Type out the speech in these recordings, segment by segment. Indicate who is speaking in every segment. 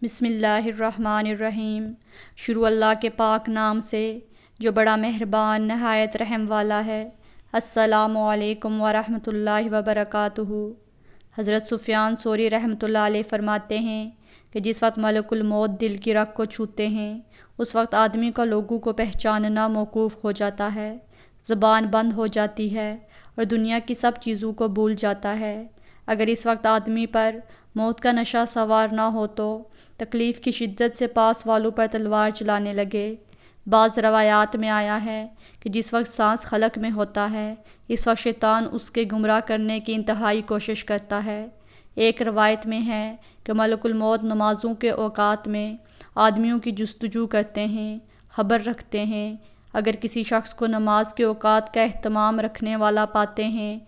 Speaker 1: بسم اللہ الرحمن الرحیم۔ شروع اللہ کے پاک نام سے جو بڑا مہربان نہایت رحم والا ہے۔ السلام علیکم ورحمۃ اللہ وبرکاتہ۔ حضرت سفیان ثوری رحمۃ اللہ علیہ فرماتے ہیں کہ جس وقت ملک الموت دل کی رگ کو چھوتے ہیں اس وقت آدمی کا لوگوں کو پہچاننا موقوف ہو جاتا ہے، زبان بند ہو جاتی ہے اور دنیا کی سب چیزوں کو بھول جاتا ہے۔ اگر اس وقت آدمی پر موت کا نشہ سوار نہ ہو تو تکلیف کی شدت سے پاس والوں پر تلوار چلانے لگے۔ بعض روایات میں آیا ہے کہ جس وقت سانس خلق میں ہوتا ہے اس وقت شیطان اس کے گمراہ کرنے کی انتہائی کوشش کرتا ہے۔ ایک روایت میں ہے کہ ملک الموت نمازوں کے اوقات میں آدمیوں کی جستجو کرتے ہیں، خبر رکھتے ہیں۔ اگر کسی شخص کو نماز کے اوقات کا اہتمام رکھنے والا پاتے ہیں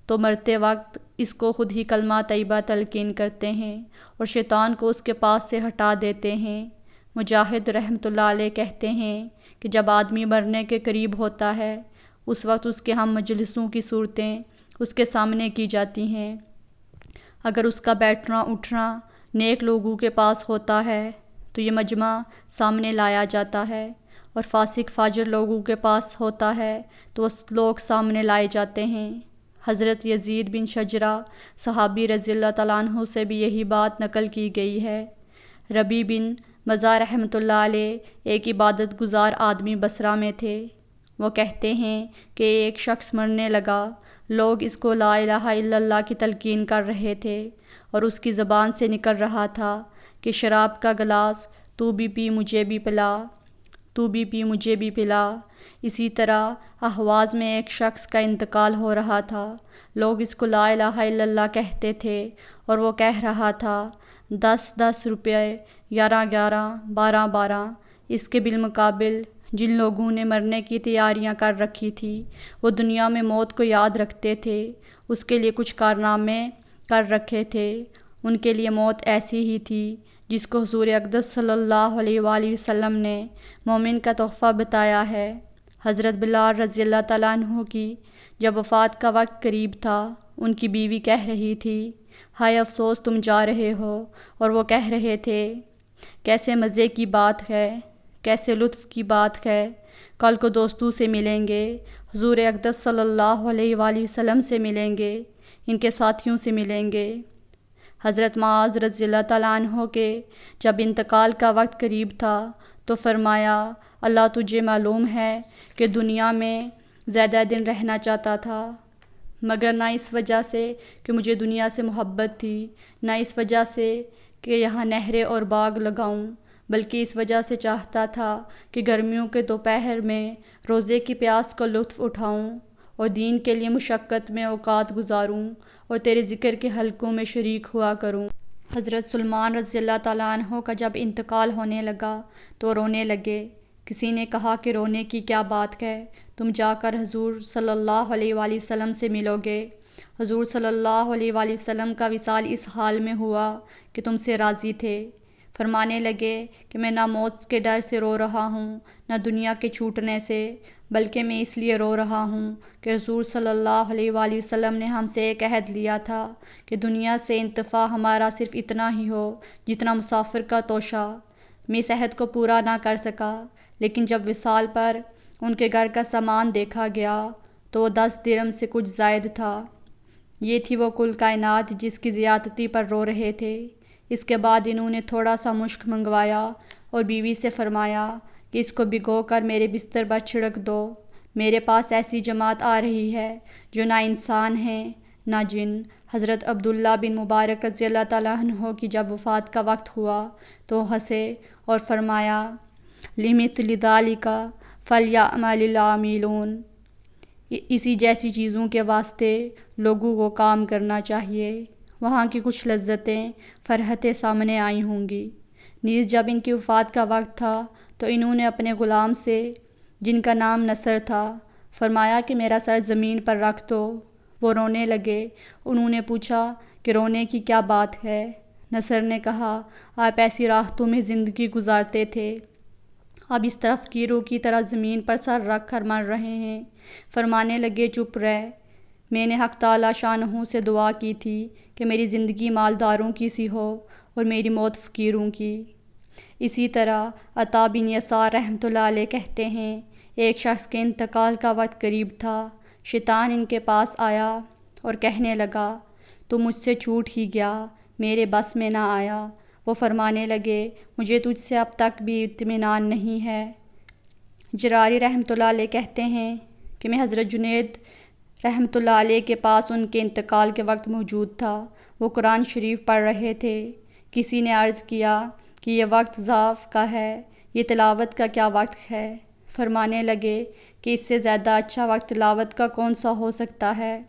Speaker 1: تو مرتے وقت اس کو خود ہی کلمہ طیبہ تلقین کرتے ہیں اور شیطان کو اس کے پاس سے ہٹا دیتے ہیں۔ مجاہد رحمۃ اللہ علیہ کہتے ہیں کہ جب آدمی مرنے کے قریب ہوتا ہے اس وقت اس کے ہم مجلسوں کی صورتیں اس کے سامنے کی جاتی ہیں۔ اگر اس کا بیٹھنا اٹھنا نیک لوگوں کے پاس ہوتا ہے تو یہ مجمع سامنے لایا جاتا ہے، اور فاسق فاجر لوگوں کے پاس ہوتا ہے تو وہ لوگ سامنے لائے جاتے ہیں۔ حضرت یزید بن شجرہ صحابی رضی اللہ تعالیٰ عنہ سے بھی یہی بات نقل کی گئی ہے۔ ربیع بن مزاح رحمۃ اللہ علیہ ایک عبادت گزار آدمی بصرہ میں تھے۔ وہ کہتے ہیں کہ ایک شخص مرنے لگا، لوگ اس کو لا الہ الا اللہ کی تلقین کر رہے تھے اور اس کی زبان سے نکل رہا تھا کہ شراب کا گلاس تو بھی پی مجھے بھی پلا، تو بھی پی مجھے بھی پلا۔ اسی طرح اہواز میں ایک شخص کا انتقال ہو رہا تھا، لوگ اس کو لا الہ الا اللہ کہتے تھے اور وہ کہہ رہا تھا 10 روپے، 11 12۔ اس کے بالمقابل جن لوگوں نے مرنے کی تیاریاں کر رکھی تھی وہ دنیا میں موت کو یاد رکھتے تھے، اس کے لیے کچھ کارنامے کر رکھے تھے، ان کے لیے موت ایسی ہی تھی جس کو حضور اقدس صلی اللہ علیہ وآلہ وسلم نے مومن کا تحفہ بتایا ہے۔ حضرت بلال رضی اللہ تعالیٰ عنہ کی جب وفات کا وقت قریب تھا ان کی بیوی کہہ رہی تھی ہائے افسوس تم جا رہے ہو، اور وہ کہہ رہے تھے کیسے مزے کی بات ہے، کیسے لطف کی بات ہے، کل کو دوستوں سے ملیں گے، حضور اقدس صلی اللہ علیہ وآلہ وسلم سے ملیں گے، ان کے ساتھیوں سے ملیں گے۔ حضرت معاذ رضی اللہ تعالیٰ عنہ کے جب انتقال کا وقت قریب تھا تو فرمایا اللہ تجھے معلوم ہے کہ دنیا میں زیادہ دن رہنا چاہتا تھا، مگر نہ اس وجہ سے کہ مجھے دنیا سے محبت تھی، نہ اس وجہ سے کہ یہاں نہریں اور باغ لگاؤں، بلکہ اس وجہ سے چاہتا تھا کہ گرمیوں کے دوپہر میں روزے کی پیاس کا لطف اٹھاؤں اور دین کے لیے مشقت میں اوقات گزاروں اور تیرے ذکر کے حلقوں میں شریک ہوا کروں۔ حضرت سلمان رضی اللہ تعالیٰ عنہ کا جب انتقال ہونے لگا تو رونے لگے۔ کسی نے کہا کہ رونے کی کیا بات ہے، تم جا کر حضور صلی اللہ علیہ وآلہ وسلم سے ملو گے۔ حضور صلی اللہ علیہ وآلہ وسلم کا وصال اس حال میں ہوا کہ تم سے راضی تھے۔ فرمانے لگے کہ میں نہ موت کے ڈر سے رو رہا ہوں نہ دنیا کے چھوٹنے سے، بلکہ میں اس لیے رو رہا ہوں کہ حضور صلی اللہ علیہ وآلہ وسلم نے ہم سے ایک عہد لیا تھا کہ دنیا سے انتفاع ہمارا صرف اتنا ہی ہو جتنا مسافر کا توشہ۔ میں اس عہد کو پورا نہ کر سکا، لیکن جب وصال پر ان کے گھر کا سامان دیکھا گیا تو وہ 10 درہم سے کچھ زائد تھا۔ یہ تھی وہ کل کائنات جس کی زیادتی پر رو رہے تھے۔ اس کے بعد انہوں نے تھوڑا سا مشک منگوایا اور بیوی سے فرمایا کہ اس کو بھگو کر میرے بستر پر چھڑک دو، میرے پاس ایسی جماعت آ رہی ہے جو نہ انسان ہیں نہ جن۔ حضرت عبداللہ بن مبارک رضی اللہ تعالیٰ عنہ کی جب وفات کا وقت ہوا تو ہنسے اور فرمایا لِمِثْلِ ذَلِكَ فَلْيَعْمَلِ الْعَامِلُونَ، اسی جیسی چیزوں کے واسطے لوگوں کو کام کرنا چاہیے، وہاں کی کچھ لذتیں فرحتیں سامنے آئی ہوں گی۔ نیز جب ان کی وفات کا وقت تھا تو انہوں نے اپنے غلام سے جن کا نام نصر تھا فرمایا کہ میرا سر زمین پر رکھ دو۔ وہ رونے لگے۔ انہوں نے پوچھا کہ رونے کی کیا بات ہے؟ نصر نے کہا آپ ایسی راحتوں میں زندگی گزارتے تھے، اب اس طرح فقیروں کی طرح زمین پر سر رکھ کر مر رہے ہیں۔ فرمانے لگے چپ رہ، میں نے حق تعالیٰ شانہ سے دعا کی تھی کہ میری زندگی مالداروں کی سی ہو اور میری موت فقیروں کی۔ اسی طرح عطا بن یسار رحمۃ اللہ علیہ کہتے ہیں، ایک شخص کے انتقال کا وقت قریب تھا، شیطان ان کے پاس آیا اور کہنے لگا تو مجھ سے چھوٹ ہی گیا، میرے بس میں نہ آیا۔ وہ فرمانے لگے مجھے تجھ سے اب تک بھی اطمینان نہیں ہے۔ جراری رحمۃ اللہ علیہ کہتے ہیں کہ میں حضرت جنید رحمۃ اللہ علیہ کے پاس ان کے انتقال کے وقت موجود تھا۔ وہ قرآن شریف پڑھ رہے تھے۔ کسی نے عرض کیا کہ یہ وقت ضعف کا ہے، یہ تلاوت کا کیا وقت ہے؟ فرمانے لگے کہ اس سے زیادہ اچھا وقت تلاوت کا کون سا ہو سکتا ہے؟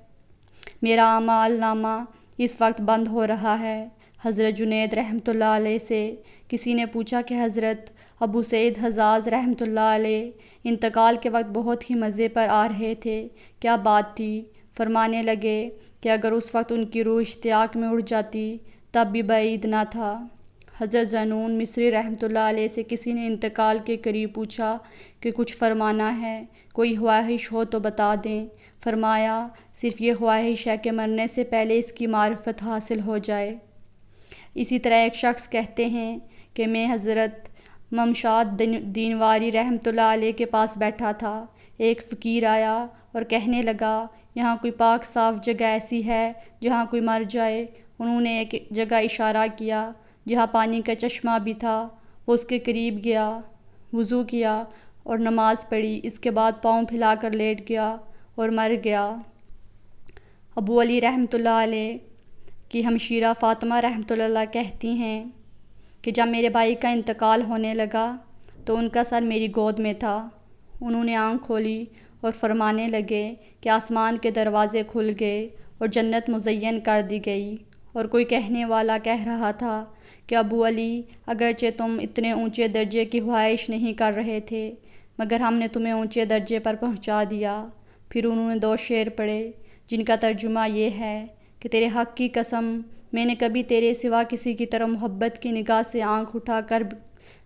Speaker 1: میرا اعمال نامہ اس وقت بند ہو رہا ہے۔ حضرت جنید رحمۃ اللہ علیہ سے کسی نے پوچھا کہ حضرت ابو سعید حزاز رحمۃ اللہ علیہ انتقال کے وقت بہت ہی مزے پر آ رہے تھے، کیا بات تھی؟ فرمانے لگے کہ اگر اس وقت ان کی روح اشتیاق میں اڑ جاتی تب بھی بعید نہ تھا۔ حضرت زنون مصری رحمۃ اللہ علیہ سے کسی نے انتقال کے قریب پوچھا کہ کچھ فرمانا ہے، کوئی خواہش ہو تو بتا دیں۔ فرمایا صرف یہ خواہش ہے کہ مرنے سے پہلے اس کی معرفت حاصل ہو جائے۔ اسی طرح ایک شخص کہتے ہیں کہ میں حضرت ممشاد دینواری رحمۃ اللہ علیہ کے پاس بیٹھا تھا، ایک فقیر آیا اور کہنے لگا یہاں کوئی پاک صاف جگہ ایسی ہے جہاں کوئی مر جائے؟ انہوں نے ایک جگہ اشارہ کیا جہاں پانی کا چشمہ بھی تھا۔ وہ اس کے قریب گیا، وضو کیا اور نماز پڑھی، اس کے بعد پاؤں پھیلا کر لیٹ گیا اور مر گیا۔ ابو علی رحمۃ اللہ علیہ کی ہمشیرہ فاطمہ رحمۃ اللہ کہتی ہیں کہ جب میرے بھائی کا انتقال ہونے لگا تو ان کا سر میری گود میں تھا۔ انہوں نے آنکھ کھولی اور فرمانے لگے کہ آسمان کے دروازے کھل گئے اور جنت مزین کر دی گئی، اور کوئی کہنے والا کہہ رہا تھا کہ ابو علی اگرچہ تم اتنے اونچے درجے کی خواہش نہیں کر رہے تھے مگر ہم نے تمہیں اونچے درجے پر پہنچا دیا۔ پھر انہوں نے 2 شعر پڑھے جن کا ترجمہ یہ ہے کہ تیرے حق کی قسم میں نے کبھی تیرے سوا کسی کی طرح محبت کی نگاہ سے آنکھ اٹھا کر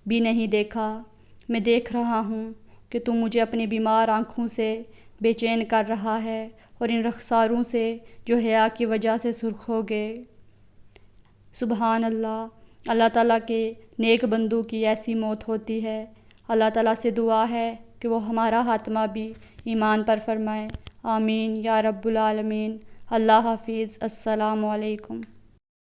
Speaker 1: بھی نہیں دیکھا۔ میں دیکھ رہا ہوں کہ تم مجھے اپنی بیمار آنکھوں سے بے چین کر رہا ہے اور ان رخساروں سے جو حیا کی وجہ سے سرخ ہو گئے۔ سبحان اللہ، اللہ تعالیٰ کے نیک بندوں کی ایسی موت ہوتی ہے۔ اللہ تعالیٰ سے دعا ہے کہ وہ ہمارا خاتمہ بھی ایمان پر فرمائے، آمین یا رب العالمین۔ اللہ حافظ، السلام علیکم۔